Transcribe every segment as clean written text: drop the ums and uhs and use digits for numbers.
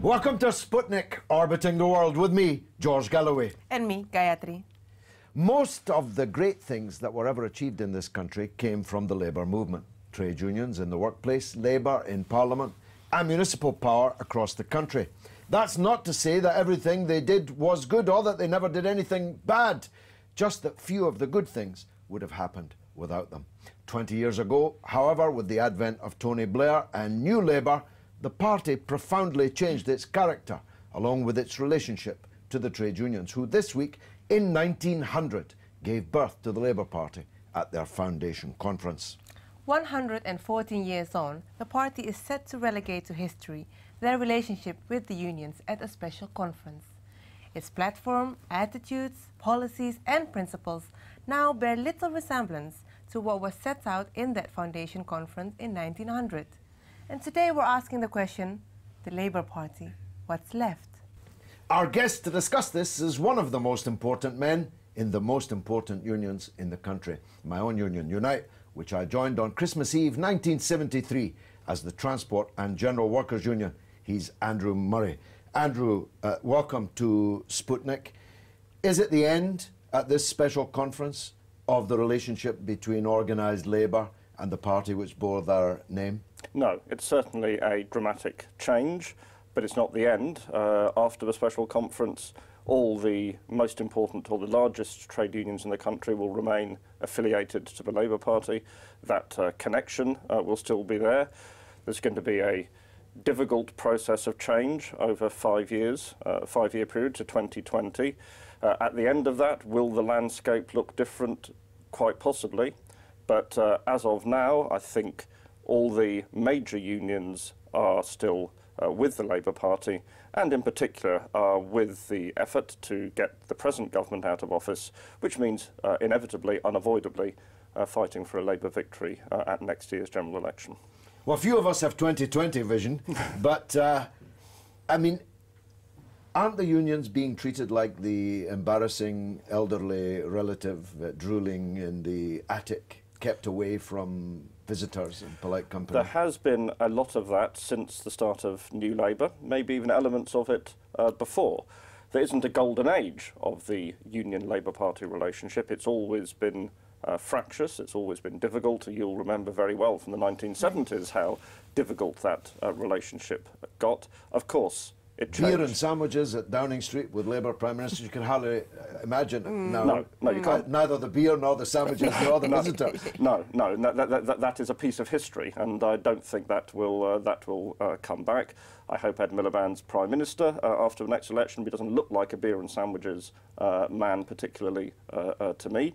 Welcome to Sputnik, orbiting the world with me, George Galloway. And me, Gayatri. Most of the great things that were ever achieved in this country came from the labour movement. Trade unions in the workplace, labour in Parliament, and municipal power across the country. That's not to say that everything they did was good or that they never did anything bad, just that few of the good things would have happened without them. 20 years ago, however, with the advent of Tony Blair and New Labour, the party profoundly changed its character, along with its relationship to the trade unions, who this week, in 1900, gave birth to the Labour Party at their foundation conference. 114 years on, the party is set to relegate to history their relationship with the unions at a special conference. Its platform, attitudes, policies and principles now bear little resemblance to what was set out in that foundation conference in 1900. And today we're asking the question, the Labour Party, what's left? Our guest to discuss this is one of the most important men in the most important unions in the country, my own union, Unite, which I joined on Christmas Eve 1973 as the Transport and General Workers Union. He's Andrew Murray. Andrew, welcome to Sputnik. Is it the end at this special conference of the relationship between organised labour and the party which bore their name? No, it's certainly a dramatic change, but it's not the end. After the special conference, all the most important or the largest trade unions in the country will remain affiliated to the Labour Party. That connection will still be there. There's going to be a difficult process of change over 5 years, 5-year period to 2020. At the end of that, will the landscape look different? Quite possibly. But as of now, I think all the major unions are still with the Labour Party, and in particular with the effort to get the present government out of office, which means inevitably, unavoidably, fighting for a Labour victory at next year's general election. Well, few of us have 2020 vision, but I mean, aren't the unions being treated like the embarrassing elderly relative drooling in the attic, kept away from visitors and polite company? There has been a lot of that since the start of New Labour, maybe even elements of it before. There isn't a golden age of the Union-Labour Party relationship. It's always been fractious, it's always been difficult. You'll remember very well from the 1970s how difficult that relationship got. Of course, it changed. Beer and sandwiches at Downing Street with Labour Prime Ministers, you can hardly imagine. No, you can't. Neither the beer nor the sandwiches nor the visitors. No, that is a piece of history, and I don't think that will come back. I hope Ed Miliband's Prime Minister after the next election. He doesn't look like a beer and sandwiches man, particularly to me,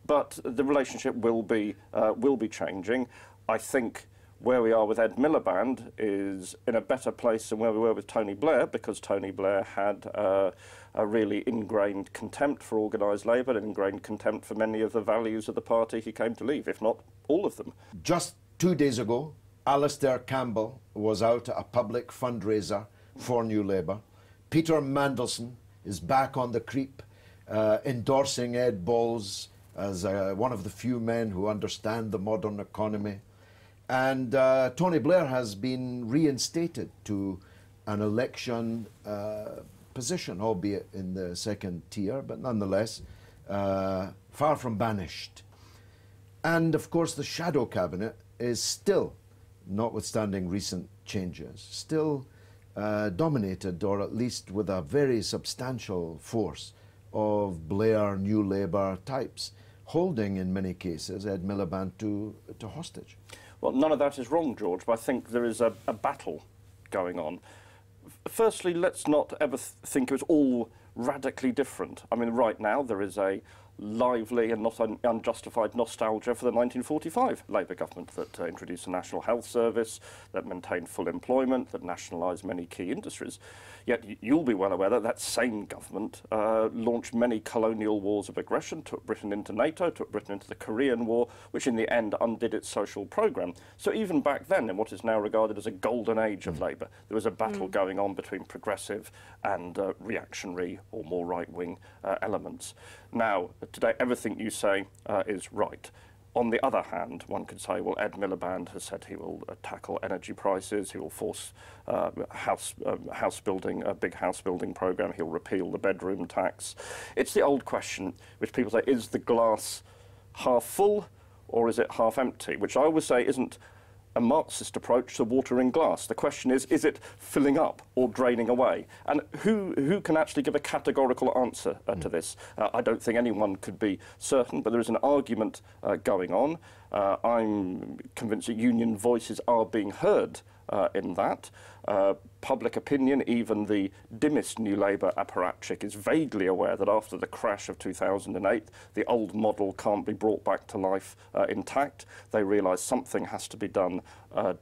but the relationship will be changing. I think where we are with Ed Miliband is in a better place than where we were with Tony Blair, because Tony Blair had a really ingrained contempt for organised labour and ingrained contempt for many of the values of the party he came to leave, if not all of them. Just 2 days ago, Alistair Campbell was out at a public fundraiser for New Labour. Peter Mandelson is back on the creep, endorsing Ed Balls as one of the few men who understand the modern economy. And Tony Blair has been reinstated to an election position, albeit in the second tier, but nonetheless far from banished. And of course the shadow cabinet is still, notwithstanding recent changes, still dominated, or at least with a very substantial force of Blair New Labour types, holding in many cases Ed Miliband to hostage. Well, none of that is wrong, George, but I think there is a battle going on. Firstly, let's not ever think it was all radically different. I mean, right now there is a lively and not unjustified nostalgia for the 1945 Labour government that introduced a National Health Service, that maintained full employment, that nationalised many key industries. Yet you'll be well aware that that same government launched many colonial wars of aggression, took Britain into NATO, took Britain into the Korean War, which in the end undid its social programme. So even back then, in what is now regarded as a golden age of Labour, there was a battle going on between progressive and reactionary or more right-wing elements. Now, today, everything you say is right. On the other hand, one could say, well, Ed Miliband has said he will tackle energy prices, he will force house building, a big house building programme, he'll repeal the bedroom tax. It's the old question, which people say, is the glass half full or is it half empty? Which I always say isn't a Marxist approach to water in glass. The question is it filling up or draining away? And who can actually give a categorical answer to this? I don't think anyone could be certain, but there is an argument going on. I'm convinced that union voices are being heard in that. Public opinion, even the dimmest New Labour apparatchik, is vaguely aware that after the crash of 2008, the old model can't be brought back to life intact. They realise something has to be done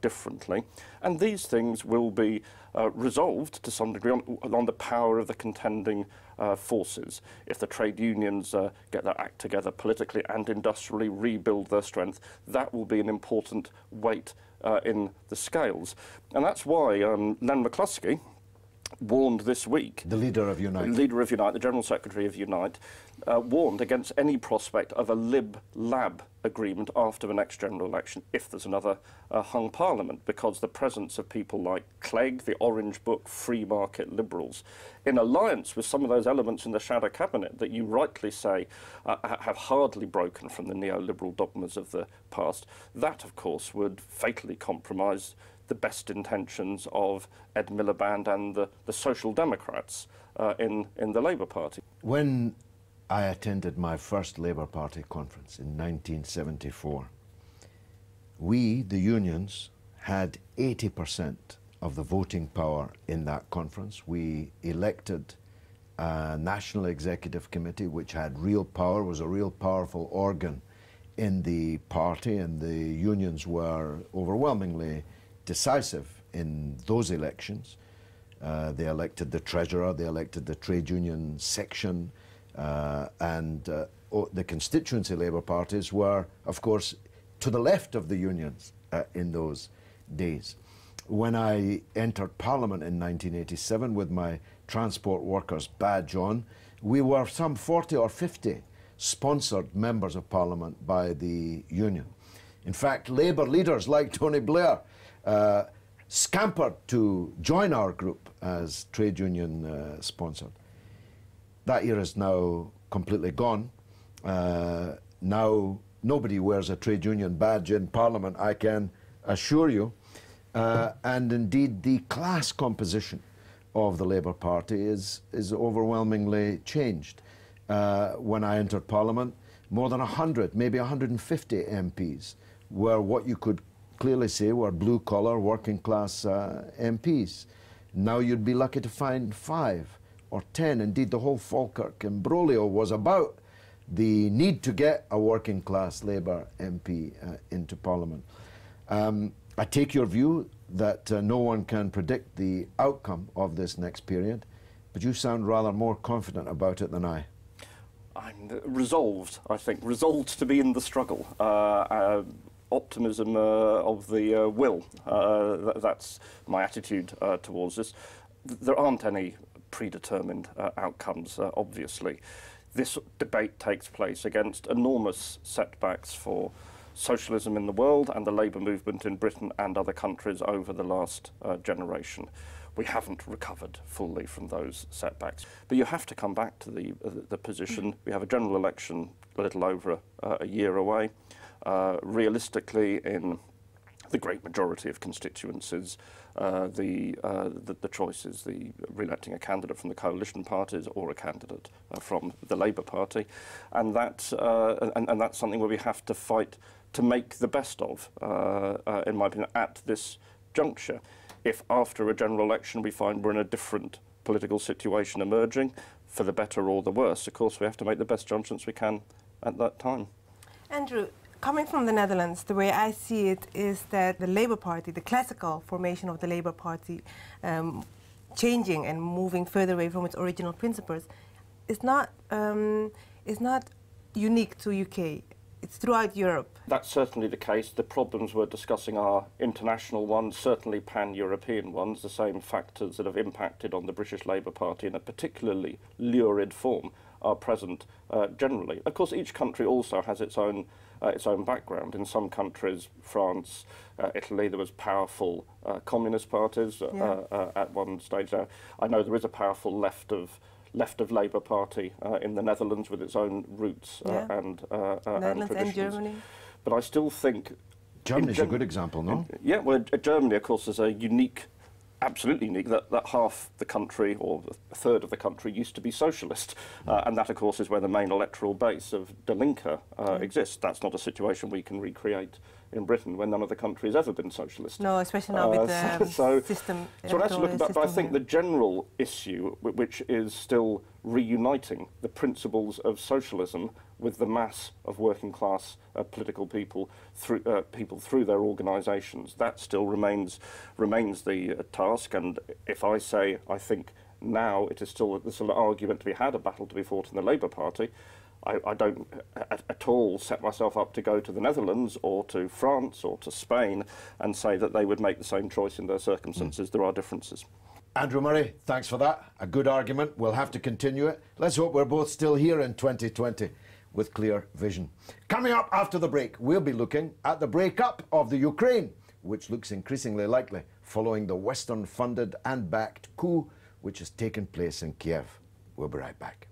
differently. And these things will be resolved to some degree on the power of the contending forces. If the trade unions get their act together politically and industrially, rebuild their strength, that will be an important weight in the scales. And that's why Len McCluskey warned this week... The leader of Unite. Leader of Unite, the General Secretary of Unite, warned against any prospect of a Lib-Lab agreement after the next general election, if there's another hung parliament, because the presence of people like Clegg, the Orange Book, free market liberals, in alliance with some of those elements in the shadow cabinet that you rightly say have hardly broken from the neoliberal dogmas of the past, that, of course, would fatally compromise the best intentions of Ed Miliband and the Social Democrats in the Labour Party. When I attended my first Labour Party conference in 1974, we, the unions, had 80% of the voting power in that conference. We elected a National Executive Committee which had real power, was a real powerful organ in the party, and the unions were overwhelmingly decisive in those elections. They elected the treasurer, they elected the trade union section, and the constituency Labour parties were, of course, to the left of the unions in those days. When I entered Parliament in 1987 with my transport workers badge on, we were some 40 or 50 sponsored members of Parliament by the union. In fact, Labour leaders like Tony Blair scampered to join our group as trade union sponsored. That era is now completely gone. Now nobody wears a trade union badge in Parliament, I can assure you. And indeed the class composition of the Labour Party is overwhelmingly changed. When I entered Parliament, more than 100, maybe 150 MPs were what you could clearly say were blue-collar, working-class MPs. Now you'd be lucky to find 5 or 10. Indeed, the whole Falkirk imbroglio was about the need to get a working-class Labour MP into Parliament. I take your view that no one can predict the outcome of this next period, but you sound rather more confident about it than I. I'm resolved, I think, resolved to be in the struggle. Optimism of the will. That's my attitude towards this. There aren't any predetermined outcomes, obviously. This debate takes place against enormous setbacks for socialism in the world and the labour movement in Britain and other countries over the last generation. We haven't recovered fully from those setbacks. But you have to come back to the position. We have a general election a little over a year away. Realistically, in the great majority of constituencies, the choice is re-electing a candidate from the coalition parties or a candidate from the Labour Party, and that's something where we have to fight to make the best of, in my opinion, at this juncture. If after a general election we find we're in a different political situation emerging, for the better or the worse. Of course, we have to make the best judgments we can at that time. Andrew, coming from the Netherlands, the way I see it is that the Labour Party, the classical formation of the Labour Party, changing and moving further away from its original principles, is not unique to UK. It's throughout Europe. That's certainly the case. The problems we're discussing are international ones, certainly pan-European ones. The same factors that have impacted on the British Labour Party in a particularly lurid form are present generally. Of course, each country also has its own background. In some countries, France, Italy, there was powerful communist parties at one stage. I know there is a powerful left of Labour Party in the Netherlands with its own roots and Netherlands traditions. and Germany. But I still think Germany's a good example, no? Yeah, well, Germany, of course, is a unique, absolutely unique, that half the country, or a third of the country, used to be socialist. And that, of course, is where the main electoral base of Die Linke exists. That's not a situation we can recreate in Britain, when none of the country has ever been socialist. No, especially now with the system. So let's look at that. But I think the general issue, which is still reuniting the principles of socialism with the mass of working class political people through their organisations, that still remains the task. And if I say I think now there's still an argument to be had, a battle to be fought in the Labour Party, I don't at all set myself up to go to the Netherlands or to France or to Spain and say that they would make the same choice in their circumstances. There are differences. Andrew Murray, thanks for that. A good argument. We'll have to continue it. Let's hope we're both still here in 2020 with clear vision. Coming up after the break, we'll be looking at the breakup of the Ukraine, which looks increasingly likely following the Western-funded and backed coup which has taken place in Kiev. We'll be right back.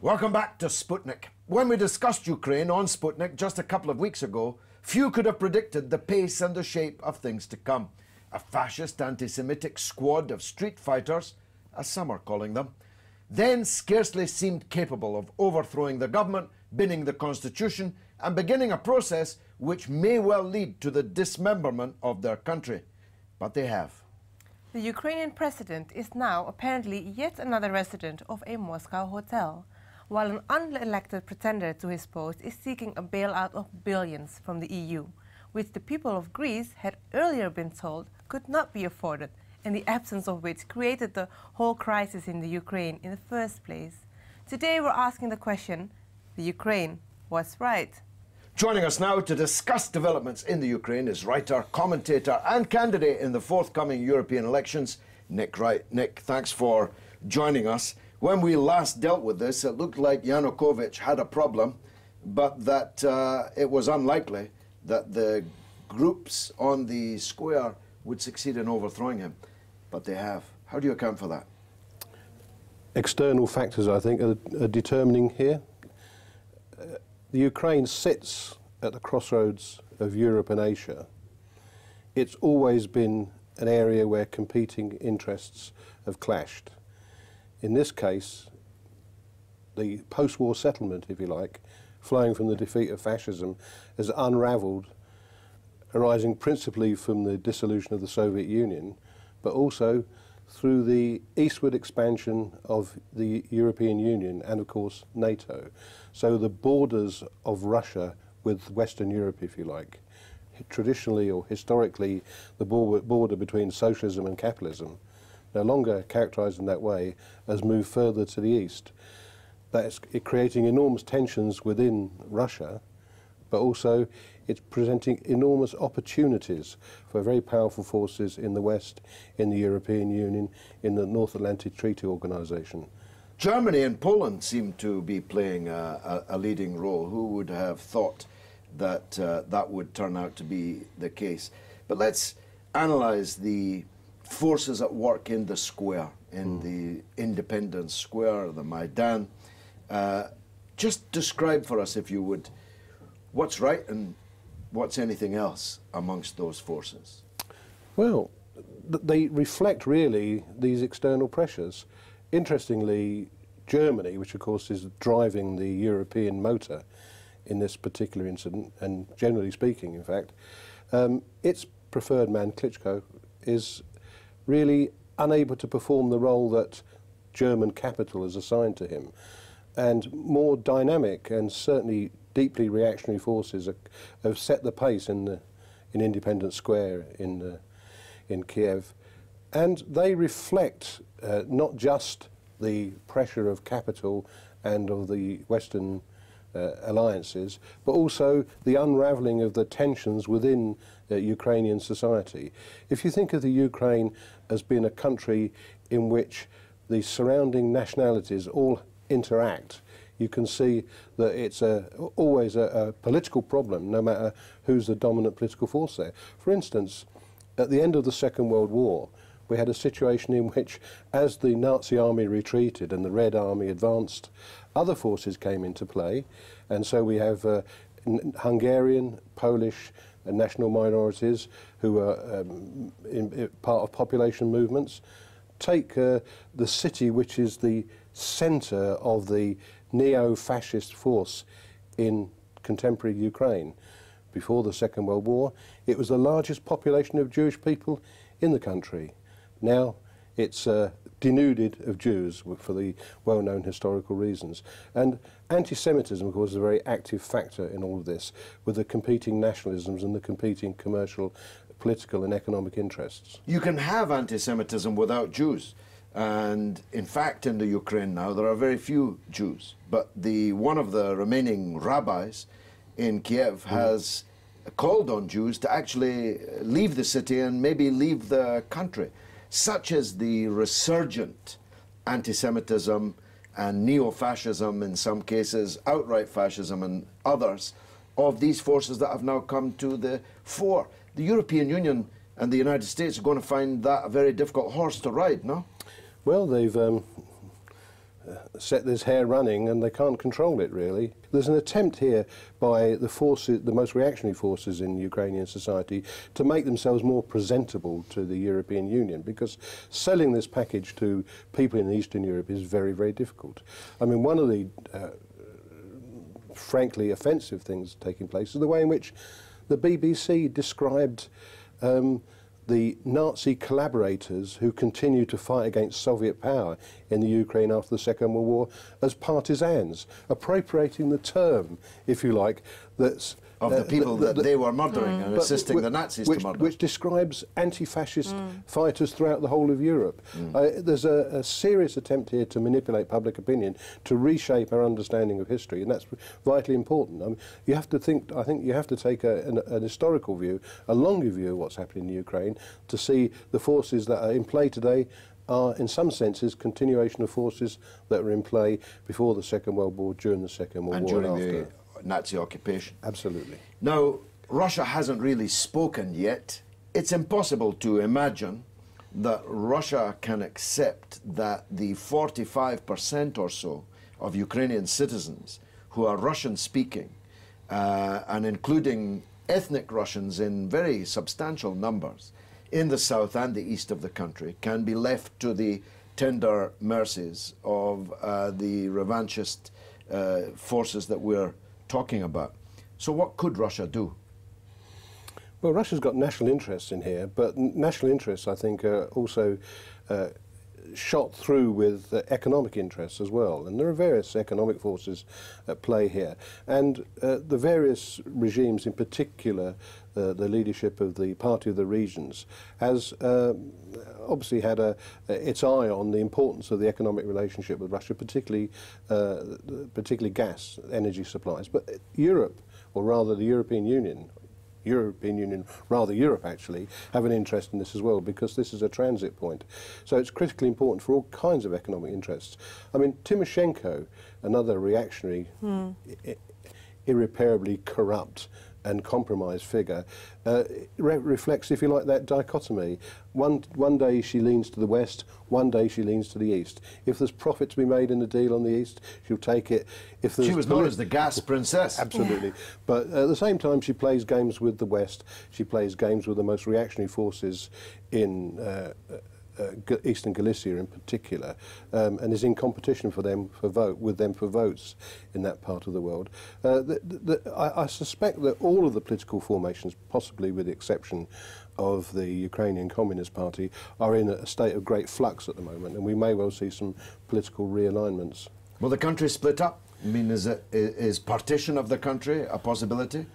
Welcome back to Sputnik. When we discussed Ukraine on Sputnik just a couple of weeks ago, few could have predicted the pace and the shape of things to come. A fascist anti-Semitic squad of street fighters, as some are calling them, then scarcely seemed capable of overthrowing the government, binning the constitution, and beginning a process which may well lead to the dismemberment of their country. But they have. The Ukrainian president is now apparently yet another resident of a Moscow hotel, while an unelected pretender to his post is seeking a bailout of billions from the EU, which the people of Greece had earlier been told could not be afforded, and the absence of which created the whole crisis in the Ukraine in the first place. Today we're asking the question, the Ukraine was right. Joining us now to discuss developments in the Ukraine is writer, commentator and candidate in the forthcoming European elections, Nick Wright. Nick, thanks for joining us. When we last dealt with this, it looked like Yanukovych had a problem, but that it was unlikely that the groups on the square would succeed in overthrowing him. But they have. How do you account for that? External factors, I think, are determining here. The Ukraine sits at the crossroads of Europe and Asia. It's always been an area where competing interests have clashed. In this case, the post-war settlement, if you like, flowing from the defeat of fascism, has unravelled, arising principally from the dissolution of the Soviet Union, but also through the eastward expansion of the European Union and, of course, NATO. So the borders of Russia with Western Europe, if you like, traditionally or historically the border between socialism and capitalism, no longer characterised in that way, has moved further to the east. That's creating enormous tensions within Russia, but also it's presenting enormous opportunities for very powerful forces in the West, in the European Union, in the North Atlantic Treaty Organization. Germany and Poland seem to be playing a leading role. Who would have thought that that would turn out to be the case? But let's analyse the forces at work in the square, in the Independence Square, the Maidan. Just describe for us, if you would, what's right and what's anything else amongst those forces? Well, they reflect really these external pressures. Interestingly, Germany, which of course is driving the European motor in this particular incident, and generally speaking, in fact, its preferred man, Klitschko, is really unable to perform the role that German capital has assigned to him. And more dynamic and certainly deeply reactionary forces have set the pace in Independence Square in Kiev. And they reflect not just the pressure of capital and of the Western alliances, but also the unravelling of the tensions within Ukrainian society. If you think of the Ukraine as being a country in which the surrounding nationalities all interact, you can see that it's always a political problem, no matter who's the dominant political force there. For instance, at the end of the Second World War, we had a situation in which, as the Nazi army retreated and the Red Army advanced, other forces came into play, and so we have Hungarian, Polish, and national minorities who are part of population movements. Take the city which is the centre of the neo-fascist force in contemporary Ukraine. Before the Second World War, it was the largest population of Jewish people in the country. Now it's denuded of Jews for the well-known historical reasons. And anti-Semitism, of course, is a very active factor in all of this, with the competing nationalisms and the competing commercial, political and economic interests. You can have anti-Semitism without Jews. And in fact, in the Ukraine now, there are very few Jews. But one of the remaining rabbis in Kiev has called on Jews to actually leave the city and maybe leave the country. Such is the resurgent anti-Semitism and neo-fascism, in some cases outright fascism and others, of these forces that have now come to the fore. The European Union and the United States are going to find that a very difficult horse to ride, no? Well, they've set this hair running and they can't control it, really. There's an attempt here by the forces, the most reactionary forces in Ukrainian society, to make themselves more presentable to the European Union, because selling this package to people in Eastern Europe is very, very difficult. I mean, one of the frankly offensive things taking place is the way in which the BBC described the Nazi collaborators who continue to fight against Soviet power in the Ukraine after the Second World War as partisans, appropriating the term, if you like, that's of the people that they were murdering and assisting the Nazis to murder. Which describes anti-fascist fighters throughout the whole of Europe. There's a serious attempt here to manipulate public opinion, to reshape our understanding of history, and that's vitally important. I mean, you have to think, I think you have to take an historical view, a longer view of what's happening in Ukraine, to see the forces that are in play today are, in some senses, continuation of forces that were in play before the Second World War, during the Second World War, and after. Nazi occupation. Absolutely. Now, Russia hasn't really spoken yet. It's impossible to imagine that Russia can accept that the 45% or so of Ukrainian citizens who are Russian-speaking, and including ethnic Russians in very substantial numbers in the south and the east of the country, can be left to the tender mercies of the revanchist forces that we're talking about. So what could Russia do? Well, Russia's got national interests in here, but national interests, I think, are also shot through with economic interests as well. And there are various economic forces at play here. And the various regimes, in particular the leadership of the Party of the Regions, has obviously had its eye on the importance of the economic relationship with Russia, particularly gas, energy supplies. But Europe, or rather the Europe actually, have an interest in this as well, because this is a transit point. So it's critically important for all kinds of economic interests. I mean, Tymoshenko, another reactionary, irreparably corrupt and compromised figure, reflects, if you like, that dichotomy. One day she leans to the west, one day she leans to the east. If there's profit to be made in the deal on the east, she'll take it. If there's she was known as the gas princess. Absolutely. But at the same time, she plays games with the west. She plays games with the most reactionary forces in Eastern Galicia in particular, and is in competition with them for votes in that part of the world. I suspect that all of the political formations, possibly with the exception of the Ukrainian Communist Party, are in a state of great flux at the moment, and we may well see some political realignments. Will the country split up? I mean, is partition of the country a possibility?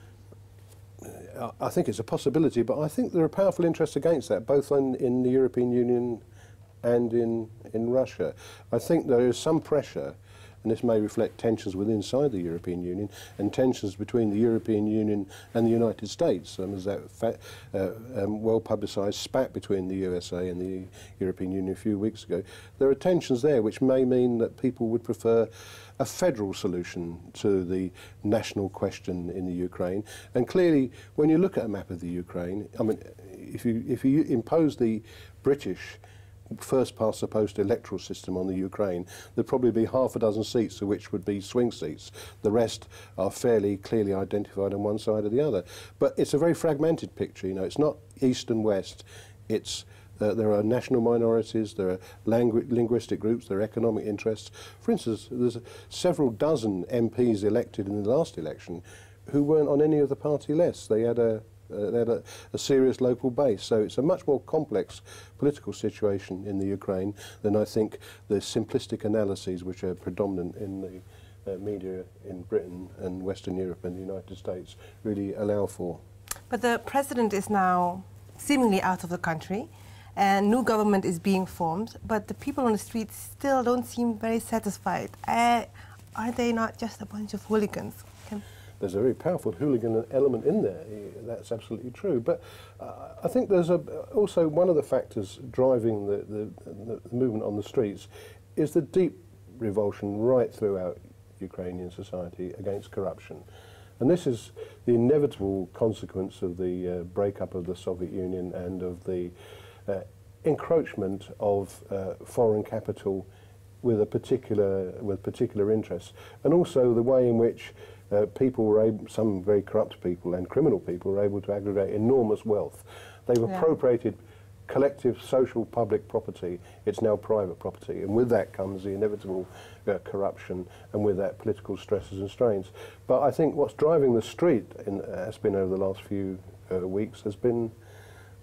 I think it's a possibility, but I think there are powerful interests against that, both in the European Union and in Russia. I think there is some pressure, and this may reflect tensions within inside the European Union and tensions between the European Union and the United States. There's that well-publicised spat between the USA and the European Union a few weeks ago. There are tensions there which may mean that people would prefer a federal solution to the national question in the Ukraine. And clearly, when you look at a map of the Ukraine, I mean, if you impose the British first past the post electoral system on the Ukraine, there'd probably be half a dozen seats, which would be swing seats. The rest are fairly clearly identified on one side or the other. But it's a very fragmented picture. You know, it's not east and west. It's there are national minorities, there are linguistic groups, there are economic interests. For instance, there's several dozen MPs elected in the last election who weren't on any of the party lists. They had a serious local base. So it's a much more complex political situation in the Ukraine than I think the simplistic analyses which are predominant in the media in Britain and Western Europe and the United States really allow for. But the president is now seemingly out of the country, and new government is being formed, but the people on the streets still don't seem very satisfied. Are they not just a bunch of hooligans? There's a very powerful hooligan element in there, that's absolutely true. But I think there's also one of the factors driving the movement on the streets is the deep revulsion right throughout Ukrainian society against corruption. And this is the inevitable consequence of the breakup of the Soviet Union and of the encroachment of foreign capital with particular interests, and also the way in which people were able, some very corrupt people and criminal people were able to aggregate enormous wealth. They've appropriated collective social public property. It's now private property, and with that comes the inevitable corruption, and with that political stresses and strains. But I think what's driving the street has been over the last few weeks has been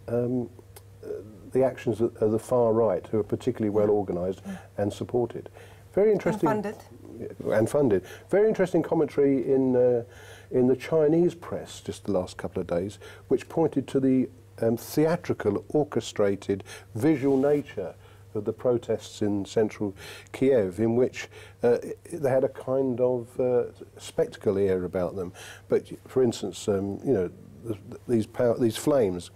the actions of the far right, who are particularly well organised and supported. Very interesting. And funded. And funded. Very interesting commentary in the Chinese press just the last couple of days, which pointed to the theatrical, orchestrated, visual nature of the protests in central Kiev, in which they had a kind of spectacle air about them. But for instance, you know, these flames.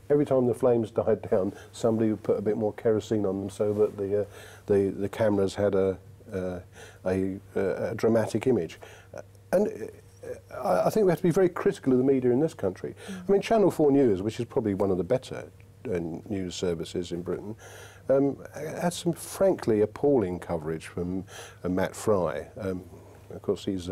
Every time the flames died down, somebody would put a bit more kerosene on them so that the cameras had a dramatic image. And I think we have to be very critical of the media in this country. I mean, Channel 4 News, which is probably one of the better news services in Britain, had some frankly appalling coverage from Matt Fry. Of course, he's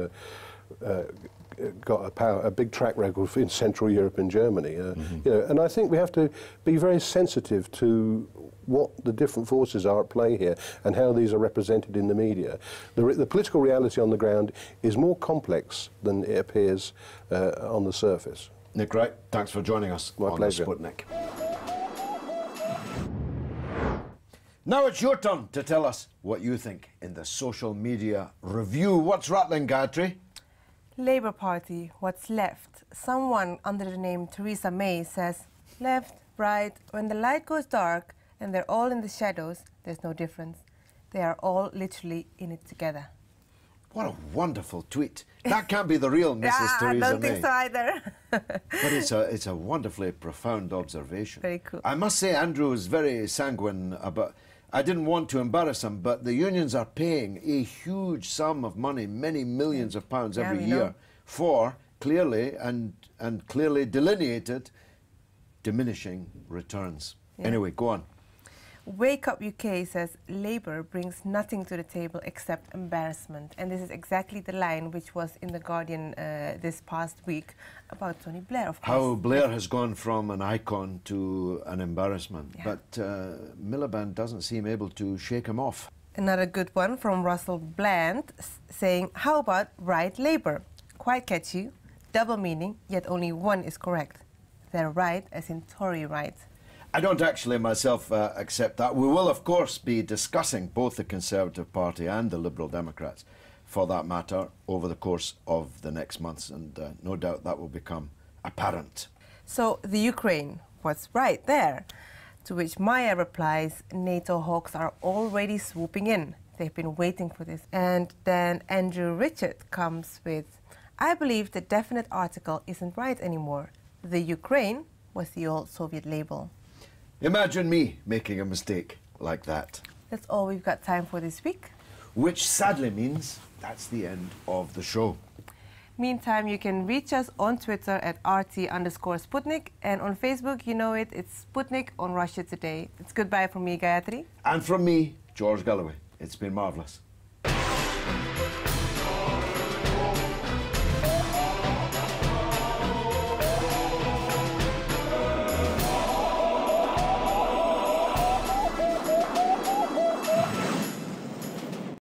got a big track record in Central Europe and Germany. You know, and I think we have to be very sensitive to what the different forces are at play here and how these are represented in the media. The political reality on the ground is more complex than it appears on the surface. Nick Wright, thanks for joining us My on pleasure. Sputnik. Now it's your turn to tell us what you think in the social media review. What's rattling, Gayatri? Labour Party, what's left? Someone under the name Theresa May says, left, right, when the light goes dark and they're all in the shadows, there's no difference. They are all literally in it together. What a wonderful tweet. That can't be the real Mrs. Theresa May. I don't think so either. But it's a wonderfully profound observation. Very cool. I must say Andrew is very sanguine about... I didn't want to embarrass him, but the unions are paying a huge sum of money, many millions of pounds every year, for clearly and clearly delineated diminishing returns. Anyway, go on. Wake Up UK says Labour brings nothing to the table except embarrassment. And this is exactly the line which was in The Guardian this past week about Tony Blair, of course. How Blair has gone from an icon to an embarrassment. Yeah. But Miliband doesn't seem able to shake him off. Another good one from Russell Bland saying, how about right Labour? Quite catchy, double meaning, yet only one is correct. They're right as in Tory right. I don't actually myself accept that. We will, of course, be discussing both the Conservative Party and the Liberal Democrats, for that matter, over the course of the next months, and no doubt that will become apparent. So, the Ukraine, what's right there? To which Maya replies, NATO hawks are already swooping in. They've been waiting for this. And then Andrew Richard comes with, I believe the definite article isn't right anymore. The Ukraine was the old Soviet label. Imagine me making a mistake like that. That's all we've got time for this week. Which sadly means that's the end of the show. Meantime, you can reach us on Twitter at RT_Sputnik, and on Facebook, you know it, it's Sputnik on Russia Today. It's goodbye from me, Gayatri. And from me, George Galloway. It's been marvellous.